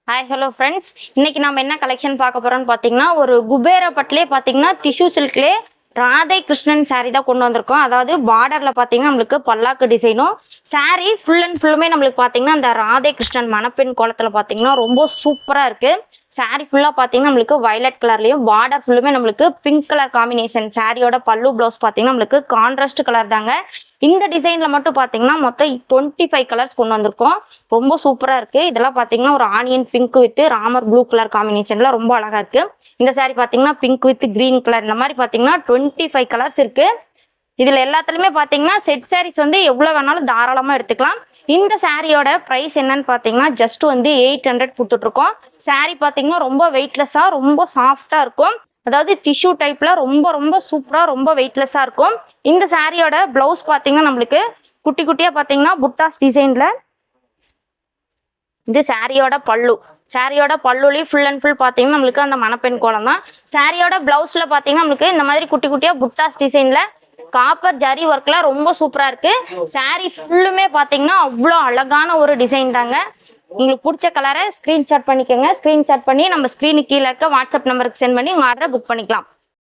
Hi hello friends, இன்னைக்கு நம்ம என்ன கலெக்ஷன் பார்க்க போறோம்னு பார்த்தீங்கன்னா, ஒரு குபேர பட்டிலே பார்த்தீங்கன்னா டிஷ்யூ சில்க்லேயே ராதை கிருஷ்ணன் சாரீ தான் கொண்டு வந்திருக்கோம். அதாவது பார்டர்ல பார்த்தீங்கன்னா நம்மளுக்கு பல்லாக்கு டிசைனும், சாரீ ஃபுல் அண்ட் ஃபுல்லுமே நம்மளுக்கு பார்த்தீங்கன்னா அந்த ராதை கிருஷ்ணன் மணப்பெண் கோலத்தில் பார்த்தீங்கன்னா ரொம்ப சூப்பராக இருக்கு. சாரீ ஃபுல்லாக பார்த்தீங்கன்னா நம்மளுக்கு வயலட் கலர்லையும், பார்டர் ஃபுல்லுமே நம்மளுக்கு பிங்க் கலர் காம்பினேஷன். சாரியோட பல்லு ப்ளவுஸ் பார்த்தீங்கன்னா நம்மளுக்கு கான்ட்ராஸ்ட் கலர் தாங்க. இந்த டிசைன்ல மட்டும் பார்த்தீங்கன்னா மொத்தம் 25 கலர்ஸ் கொண்டு வந்திருக்கோம். ரொம்ப சூப்பராக இருக்கு. இதெல்லாம் பார்த்தீங்கன்னா ஒரு onion pink with Ramar blue colour காம்பினேஷன்ல ரொம்ப அழகா இருக்கு. இந்த சாரி பார்த்தீங்கன்னா பிங்க் வித் கிரீன் கலர், இந்த மாதிரி பார்த்தீங்கன்னா 25 கலர்ஸ் இருக்கு. இதுல எல்லாத்துலயுமே பாத்தீங்கன்னா செட் சாரீஸ் வந்து எவ்வளவு வேணாலும் தாராளமா எடுத்துக்கலாம். இந்த சாரியோட பிரைஸ் என்னன்னு பாத்தீங்கன்னா ஜஸ்ட் வந்து 800 கொடுத்துட்டு இருக்கோம். சாரி பாத்தீங்கன்னா ரொம்ப வெயிட்லெஸ்ஸா ரொம்ப சாஃப்டா இருக்கும். அதாவது டிஷ்யூ டைப்ல ரொம்ப ரொம்ப சூப்பரா ரொம்ப வெயிட்லெஸ்ஸா இருக்கும். இந்த சாரியோட பிளவுஸ் பாத்தீங்கன்னா நம்மளுக்கு குட்டி குட்டியா பாத்தீங்கன்னா புட்டாஸ் டிசைன்ல. இது சாரியோட பல்லு. சாரியோட பல்லுலயும் ஃபுல் அண்ட் ஃபுல் பாத்தீங்கன்னா நம்மளுக்கு அந்த மணப்பெண் கோலம் தான். சாரியோட பிளவுஸ்ல பாத்தீங்கன்னா நம்மளுக்கு இந்த மாதிரி குட்டி குட்டியா புட்டாஸ் டிசைன்ல காப்பர் ஜரி ஒர்க்ல ரொம்ப சூப்பரா இருக்கு. சாரி ஃபுல்லுமே பாத்தீங்கன்னா அவ்வளோ அழகான ஒரு டிசைன் தாங்க. உங்களுக்கு பிடிச்ச கலரை ஸ்கிரீன்ஷாட் பண்ணிக்கோங்க. ஸ்கிரீன்ஷாட் பண்ணி நம்ம ஸ்கிரீனுக்கு கீழே இருக்க வாட்ஸ்அப் நம்பருக்கு சென்ட் பண்ணி உங்க ஆர்டரை புக் பண்ணிக்கலாம்.